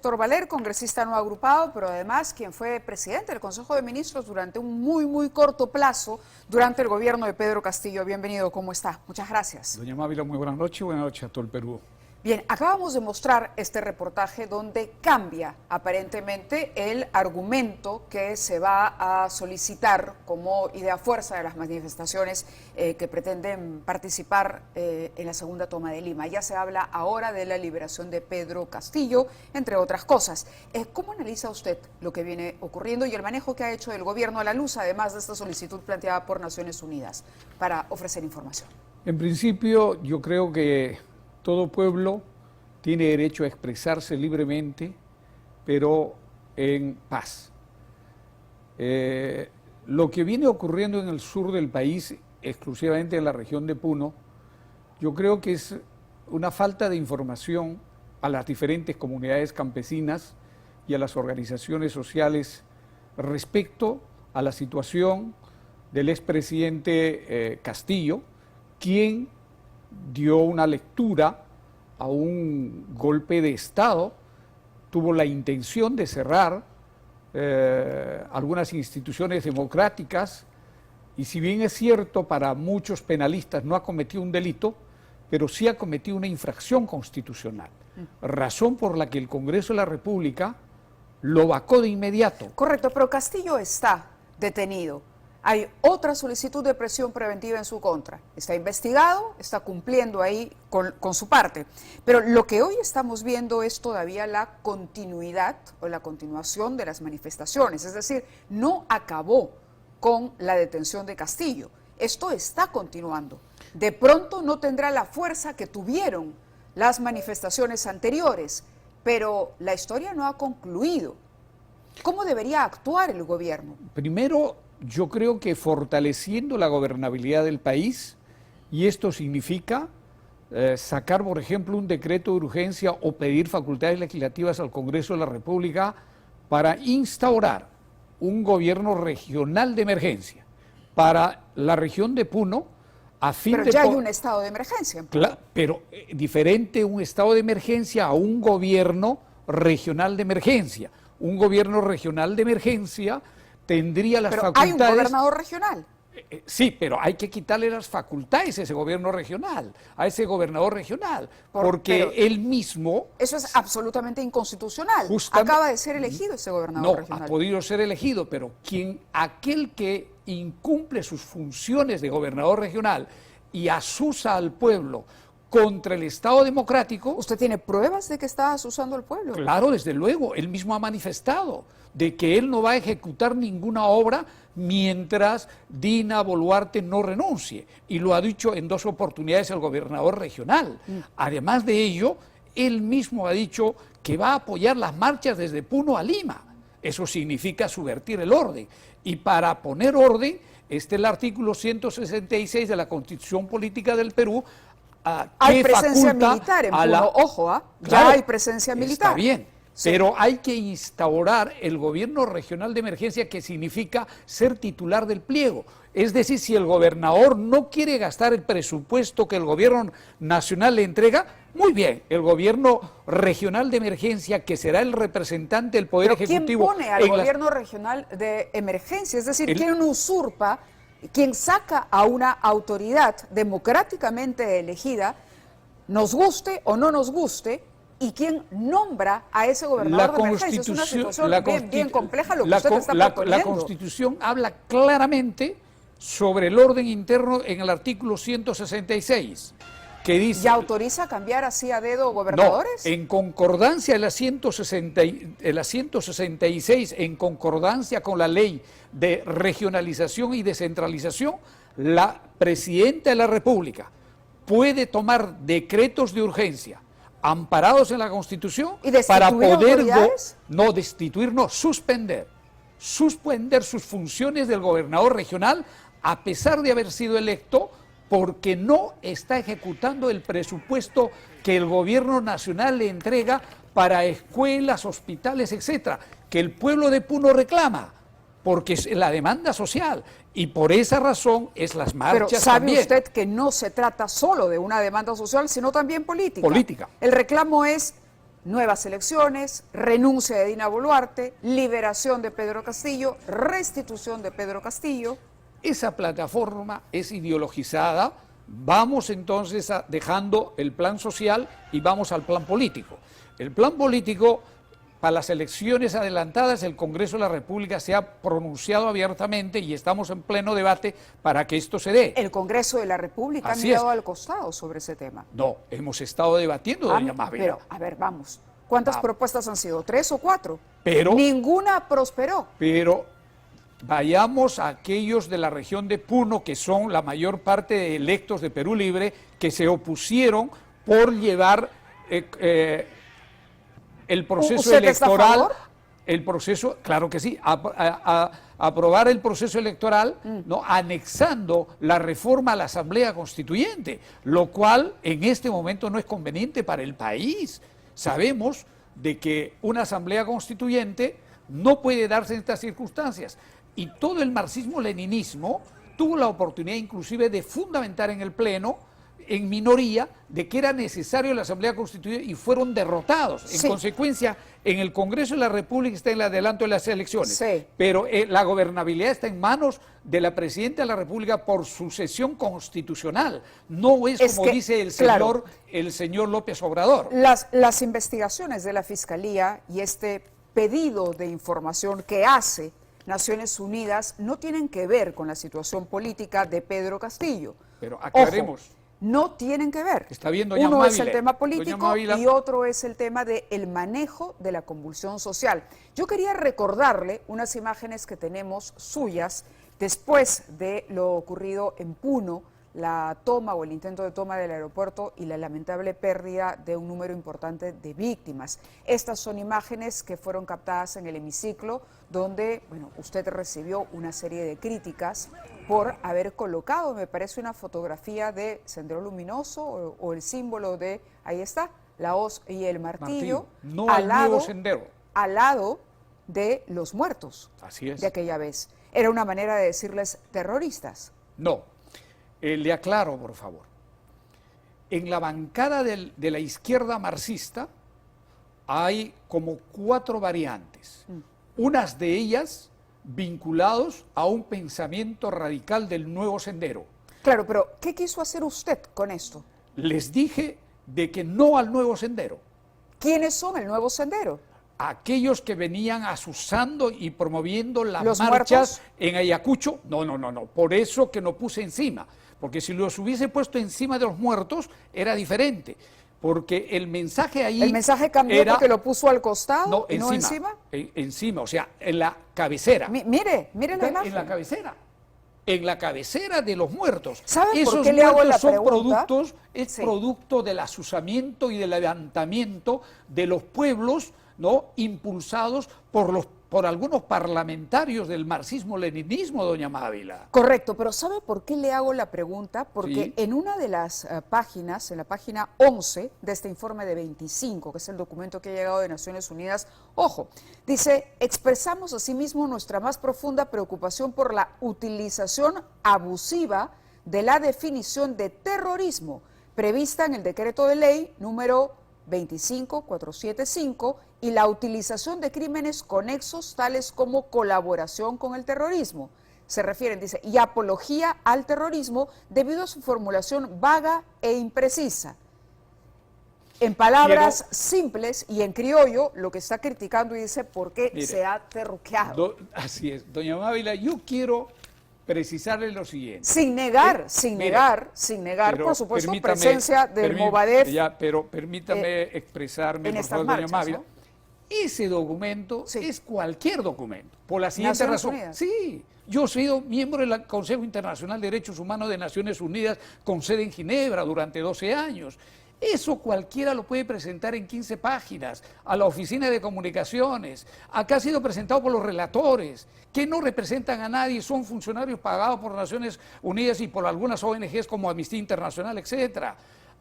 Héctor Valer, congresista no agrupado, pero además quien fue presidente del Consejo de Ministros durante un muy corto plazo durante el gobierno de Pedro Castillo. Bienvenido, ¿cómo está? Muchas gracias. Doña Mávila, muy buenas noches a todo el Perú. Bien, acabamos de mostrar este reportaje donde cambia aparentemente el argumento que se va a solicitar como idea fuerza de las manifestaciones que pretenden participar en la segunda toma de Lima. Ya se habla ahora de la liberación de Pedro Castillo, entre otras cosas. ¿Cómo analiza usted lo que viene ocurriendo y el manejo que ha hecho el gobierno a la luz, además de esta solicitud planteada por Naciones Unidas para ofrecer información? En principio, yo creo que todo pueblo tiene derecho a expresarse libremente, pero en paz. Lo que viene ocurriendo en el sur del país, exclusivamente en la región de Puno, yo creo que es una falta de información a las diferentes comunidades campesinas y a las organizaciones sociales respecto a la situación del expresidente Castillo, quien dio una lectura a un golpe de Estado, tuvo la intención de cerrar algunas instituciones democráticas y si bien es cierto para muchos penalistas no ha cometido un delito, pero sí ha cometido una infracción constitucional, razón por la que el Congreso de la República lo vacó de inmediato. Correcto, pero Castillo está detenido. Hay otra solicitud de prisión preventiva en su contra. Está investigado, está cumpliendo ahí con su parte. Pero lo que hoy estamos viendo es todavía la continuidad o la continuación de las manifestaciones. Es decir, no acabó con la detención de Castillo. Esto está continuando. De pronto no tendrá la fuerza que tuvieron las manifestaciones anteriores, pero la historia no ha concluido. ¿Cómo debería actuar el gobierno? Primero, yo creo que fortaleciendo la gobernabilidad del país, y esto significa sacar, por ejemplo, un decreto de urgencia o pedir facultades legislativas al Congreso de la República para instaurar un gobierno regional de emergencia para la región de Puno, a fin pero de... ya hay un estado de emergencia en Puno. Pero diferente un estado de emergencia a un gobierno regional de emergencia. Un gobierno regional de emergencia tendría las facultades... Pero hay un gobernador regional. Sí, pero hay que quitarle las facultades a ese gobierno regional, a ese gobernador regional, porque él mismo... Eso es absolutamente inconstitucional. Acaba de ser elegido ese gobernador regional. No, ha podido ser elegido, pero aquel que incumple sus funciones de gobernador regional y asusa al pueblo contra el Estado democrático... ¿Usted tiene pruebas de que está asusando al pueblo? Claro, desde luego, él mismo ha manifestado de que él no va a ejecutar ninguna obra mientras Dina Boluarte no renuncie, y lo ha dicho en 2 oportunidades el gobernador regional. Además de ello, él mismo ha dicho que va a apoyar las marchas desde Puno a Lima. Eso significa subvertir el orden, y para poner orden, el artículo 166 de la Constitución Política del Perú, hay presencia militar en Puno, ojo, ya hay presencia militar. Está bien, sí, pero hay que instaurar el gobierno regional de emergencia, que significa ser titular del pliego. Es decir, si el gobernador no quiere gastar el presupuesto que el gobierno nacional le entrega, muy bien, el gobierno regional de emergencia, que será el representante del Poder Ejecutivo... ¿Quién pone al gobierno regional de emergencia? Es decir, ¿quién usurpa? Quien saca a una autoridad democráticamente elegida, nos guste o no nos guste, y quien nombra a ese gobernador de emergencia. Es una situación bien compleja lo que usted está proponiendo. La Constitución habla claramente sobre el orden interno en el artículo 166, que dice... ¿Ya autoriza a cambiar así a dedo gobernadores? No, en concordancia en la 166, en concordancia con la ley de regionalización y descentralización, la Presidenta de la República puede tomar decretos de urgencia amparados en la Constitución para poder suspender sus funciones del gobernador regional, a pesar de haber sido electo, porque no está ejecutando el presupuesto que el gobierno nacional le entrega para escuelas, hospitales, etcétera, que el pueblo de Puno reclama, porque es la demanda social, y por esa razón es las marchas. Pero ¿sabe también. Usted que no se trata solo de una demanda social, sino también política? Política. El reclamo es nuevas elecciones, renuncia de Dina Boluarte, liberación de Pedro Castillo, restitución de Pedro Castillo. Esa plataforma es ideologizada. Vamos entonces dejando el plan social y vamos al plan político. El plan político, para las elecciones adelantadas, el Congreso de la República se ha pronunciado abiertamente y estamos en pleno debate para que esto se dé. El Congreso de la República ha Así mirado es. al costado sobre ese tema. No, hemos estado debatiendo, doña Mávila. Pero, a ver, vamos. ¿Cuántas propuestas han sido? ¿3 o 4? Pero- ninguna prosperó. Pero vayamos a aquellos de la región de Puno, que son la mayor parte de electos de Perú Libre, que se opusieron por llevar el proceso ¿Usted está a electoral, favor? el proceso, claro que sí, aprobar el proceso electoral, ¿no? Anexando la reforma a la Asamblea Constituyente, lo cual en este momento no es conveniente para el país. Sabemos de que una Asamblea Constituyente no puede darse en estas circunstancias. Y todo el marxismo-leninismo tuvo la oportunidad inclusive de fundamentar en el Pleno, en minoría, de que era necesario la Asamblea Constituyente y fueron derrotados. En Sí. consecuencia, en el Congreso de la República está en el adelanto de las elecciones. Sí. Pero la gobernabilidad está en manos de la Presidenta de la República por sucesión constitucional. No es como que, dice claro, el señor López Obrador. Las investigaciones de la Fiscalía y este pedido de información que hace Naciones Unidas no tienen que ver con la situación política de Pedro Castillo. Pero aclaremos. Ojo, no tienen que ver. Está bien, doña Uno es Mávila. el tema Doña político Mávila. y otro es el tema del manejo de la convulsión social. Yo quería recordarle unas imágenes que tenemos suyas después de lo ocurrido en Puno, la toma o el intento de toma del aeropuerto y la lamentable pérdida de un número importante de víctimas. Estas son imágenes que fueron captadas en el hemiciclo, donde, bueno, usted recibió una serie de críticas por haber colocado, me parece, una fotografía de Sendero Luminoso o el símbolo de, ahí está, la hoz y el martillo, No al nuevo sendero. al lado de los muertos Así es. de aquella vez. Era una manera de decirles terroristas. No. Le aclaro, por favor. En la bancada de la izquierda marxista hay como 4 variantes. Unas de ellas vinculados a un pensamiento radical del nuevo sendero. Claro, pero ¿qué quiso hacer usted con esto? Les dije de que no al nuevo sendero. ¿Quiénes son el nuevo sendero? Aquellos que venían asusando y promoviendo las ¿Los marchas muertos? en Ayacucho, no, por eso que no puse encima, porque si los hubiese puesto encima de los muertos era diferente, porque el mensaje ahí ¿El mensaje cambió era, porque lo puso al costado no, y no encima? encima, o sea, en la cabecera, Mire la imagen. en la cabecera de los muertos. ¿Sabe por Esos qué le hago muertos la son pregunta? productos, es Sí. producto del asusamiento y del levantamiento de los pueblos, ¿no? Impulsados por algunos parlamentarios del marxismo-leninismo, doña Mávila. Correcto, pero ¿sabe por qué le hago la pregunta? Porque Sí. en una de las páginas, en la página 11 de este informe de 25, que es el documento que ha llegado de Naciones Unidas, ojo, dice, expresamos asimismo nuestra más profunda preocupación por la utilización abusiva de la definición de terrorismo prevista en el decreto de ley número 25475 y la utilización de crímenes conexos tales como colaboración con el terrorismo. Se refieren, dice, y apología al terrorismo debido a su formulación vaga e imprecisa. En palabras simples y en criollo, lo que está criticando y dice por qué Mire, se ha terruqueado. Así es, doña Mávila, yo quiero precisarle lo siguiente. Sin negar, Pero por supuesto, permítame- presencia del Movadef. Pero permítame expresarme, en por estas favor, doña marchas, Mávila. ¿no? Ese documento Sí. es cualquier documento, por la siguiente Naciones razón. Unidas. Sí, yo he sido miembro del Consejo Internacional de Derechos Humanos de Naciones Unidas con sede en Ginebra durante 12 años. Eso cualquiera lo puede presentar en 15 páginas a la Oficina de Comunicaciones. Acá ha sido presentado por los relatores, que no representan a nadie, son funcionarios pagados por Naciones Unidas y por algunas ONGs como Amnistía Internacional, etcétera.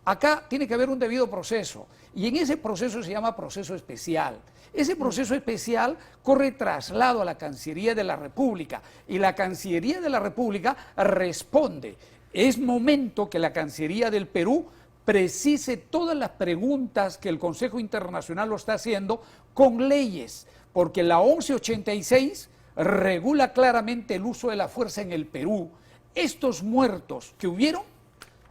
Acá tiene que haber un debido proceso y en ese proceso se llama proceso especial. Ese proceso especial corre traslado a la Cancillería de la República y la Cancillería de la República responde. Es momento que la Cancillería del Perú precise todas las preguntas que el Consejo Internacional lo está haciendo con leyes, porque la 1186 regula claramente el uso de la fuerza en el Perú. Estos muertos que hubieron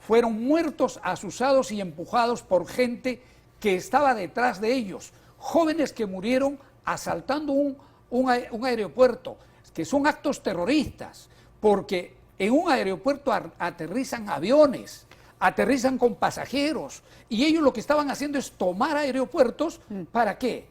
fueron muertos asusados y empujados por gente que estaba detrás de ellos, jóvenes que murieron asaltando un aeropuerto, que son actos terroristas, porque en un aeropuerto aterrizan aviones, aterrizan con pasajeros, y ellos lo que estaban haciendo es tomar aeropuertos. ¿Para qué?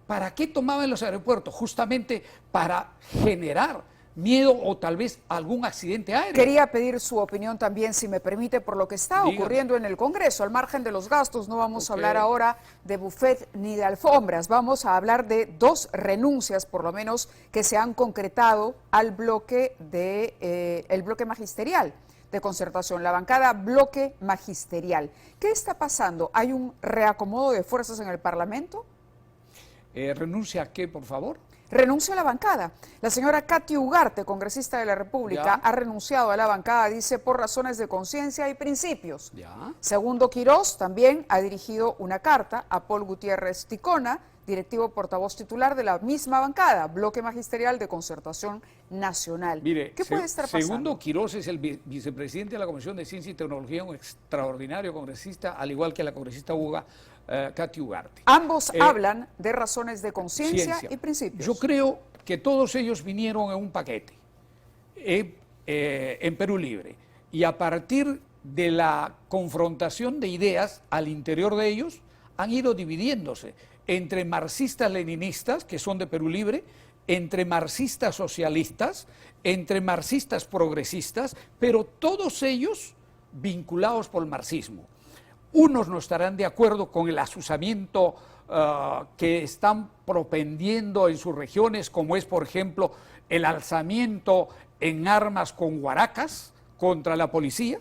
¿Para qué tomaban los aeropuertos? Justamente para generar miedo o tal vez algún accidente aéreo. Quería pedir su opinión también, si me permite, por lo que está ocurriendo en el Congreso. Al margen de los gastos, no vamos a hablar ahora de buffet ni de alfombras. Vamos a hablar de 2 renuncias, por lo menos, que se han concretado al bloque el bloque magisterial de concertación, la bancada bloque magisterial. ¿Qué está pasando? ¿Hay un reacomodo de fuerzas en el Parlamento? ¿Renuncia a qué, por favor? Renuncia a la bancada. La señora Katy Ugarte, congresista de la República, ha renunciado a la bancada, dice, por razones de conciencia y principios. Segundo Quirós también ha dirigido una carta a Paul Gutiérrez Ticona, directivo portavoz titular de la misma bancada, Bloque Magisterial de Concertación Nacional. Mire, ¿qué puede estar pasando? Segundo Quirós es el vicepresidente de la Comisión de Ciencia y Tecnología, un extraordinario congresista, al igual que la congresista Katy Ugarte. Ambos hablan de razones de conciencia y principios. Yo creo que todos ellos vinieron en un paquete en Perú Libre, y a partir de la confrontación de ideas al interior de ellos han ido dividiéndose entre marxistas-leninistas, que son de Perú Libre, entre marxistas socialistas, entre marxistas progresistas, pero todos ellos vinculados por el marxismo. Unos no estarán de acuerdo con el asusamiento que están propendiendo en sus regiones, como es, por ejemplo, el alzamiento en armas con huaracas contra la policía.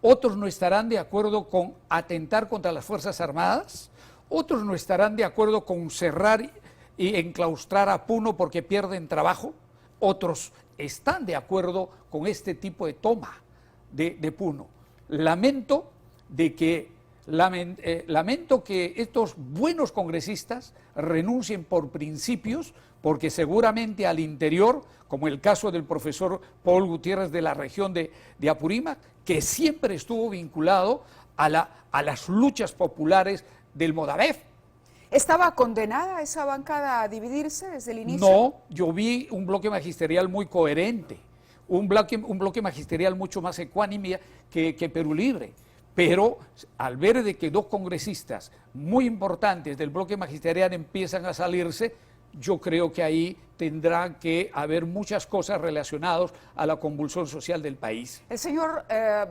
Otros no estarán de acuerdo con atentar contra las Fuerzas Armadas. Otros no estarán de acuerdo con cerrar y enclaustrar a Puno porque pierden trabajo. Otros están de acuerdo con este tipo de toma de Puno. Lamento que estos buenos congresistas renuncien por principios, porque seguramente al interior, como el caso del profesor Paul Gutiérrez de la región de Apurímac, que siempre estuvo vinculado a las luchas populares del Modavef. ¿Estaba condenada esa bancada a dividirse desde el inicio? No, yo vi un bloque magisterial muy coherente, un bloque magisterial mucho más ecuánime que Perú Libre. Pero al ver de que 2 congresistas muy importantes del bloque magisterial empiezan a salirse, yo creo que ahí tendrá que haber muchas cosas relacionadas a la convulsión social del país. El señor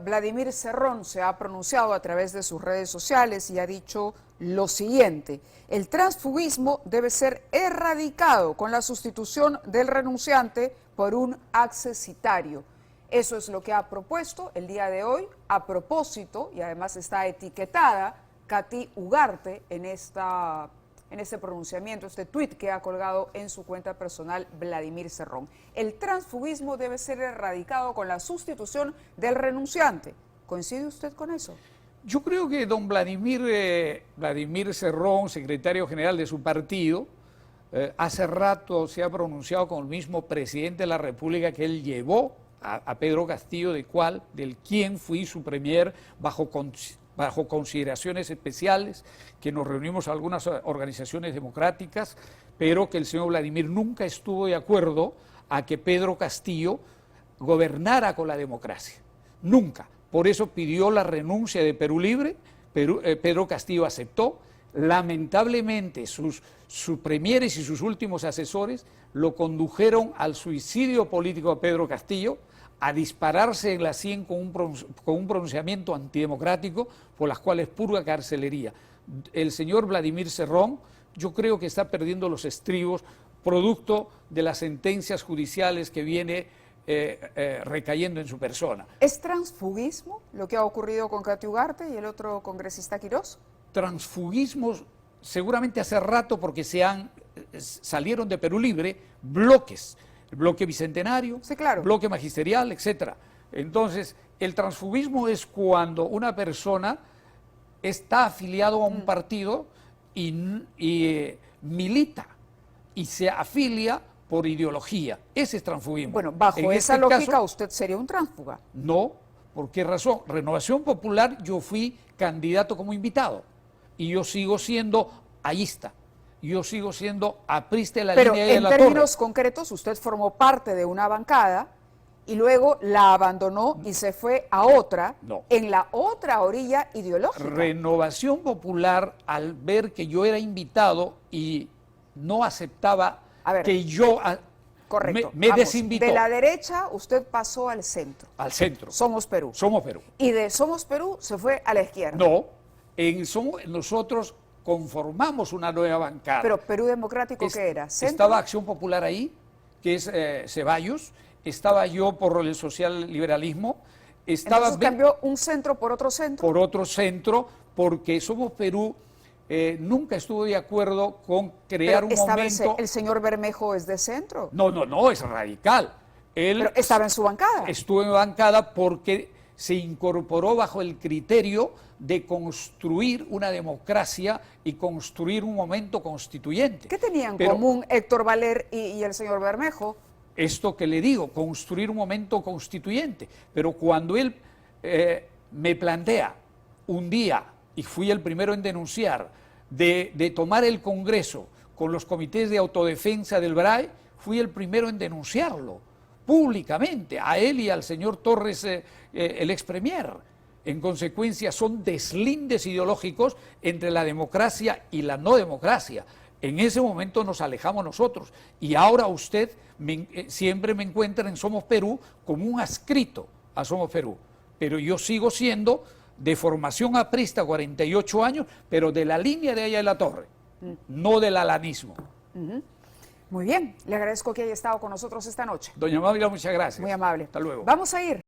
Vladimir Cerrón se ha pronunciado a través de sus redes sociales y ha dicho lo siguiente: el transfugismo debe ser erradicado con la sustitución del renunciante por un accesitario. Eso es lo que ha propuesto el día de hoy, a propósito, y además está etiquetada Katy Ugarte en este pronunciamiento, este tuit que ha colgado en su cuenta personal Vladimir Cerrón. El transfugismo debe ser erradicado con la sustitución del renunciante. ¿Coincide usted con eso? Yo creo que don Vladimir Cerrón, secretario general de su partido, hace rato se ha pronunciado con el mismo presidente de la República que él llevó a Pedro Castillo, del quien fui su premier bajo consideraciones especiales, que nos reunimos algunas organizaciones democráticas, pero que el señor Vladimir nunca estuvo de acuerdo a que Pedro Castillo gobernara con la democracia. Nunca. Por eso pidió la renuncia de Perú Libre. Pedro Castillo aceptó. Lamentablemente sus premieres y sus últimos asesores lo condujeron al suicidio político de Pedro Castillo, a dispararse en la sien con un pronunciamiento antidemocrático por las cuales purga carcelería. El señor Vladimir Cerrón, yo creo que está perdiendo los estribos producto de las sentencias judiciales que viene recayendo en su persona. ¿Es transfugismo lo que ha ocurrido con Katy Ugarte y el otro congresista Quirós? Transfugismo seguramente hace rato, porque salieron de Perú Libre bloques, el bloque bicentenario, sí, claro, bloque magisterial, etcétera. Entonces, el transfugismo es cuando una persona está afiliado a un partido y milita y se afilia por ideología. Ese es transfugismo. Bueno, bajo En esa este lógica caso, usted sería un tránsfuga. no, ¿por qué razón? Renovación Popular, yo fui candidato como invitado y yo sigo siendo ayista. Yo sigo siendo aprista de la Pero línea de en la términos Torre. concretos, usted formó parte de una bancada y luego la abandonó y se fue a otra, No. en la otra orilla ideológica. Renovación Popular, al ver que yo era invitado y no aceptaba A ver, que yo Correcto. me Vamos, desinvitó de la derecha usted pasó al centro. al centro. Somos Perú. Somos Perú. Y de Somos Perú se fue a la izquierda. No, nosotros conformamos una nueva bancada. Pero Perú Democrático, ¿qué era? ¿Centro? Estaba Acción Popular ahí, que es Ceballos, estaba yo por el social liberalismo, estaba Entonces cambió un centro por otro centro. por otro centro, porque Somos Perú nunca estuvo de acuerdo con crear Pero un estaba momento... el señor Bermejo es de centro. No, es radical. Él Pero estaba en su bancada. estuvo en bancada porque se incorporó bajo el criterio de construir una democracia y construir un momento constituyente. ¿Qué tenían en Pero común Héctor Valer y el señor Bermejo? esto que le digo, construir un momento constituyente. Pero cuando él me plantea un día, y fui el primero en denunciar, de tomar el Congreso con los comités de autodefensa del BRAE, fui el primero en denunciarlo públicamente, a él y al señor Torres, el ex premier. En consecuencia, son deslindes ideológicos entre la democracia y la no democracia. En ese momento nos alejamos nosotros y ahora usted siempre me encuentra en Somos Perú como un adscrito a Somos Perú, pero yo sigo siendo de formación aprista, 48 años, pero de la línea de allá de la Torre, no del alanismo. Muy bien, le agradezco que haya estado con nosotros esta noche. Doña Mávila, muchas gracias. Muy amable. Hasta luego. Vamos a ir.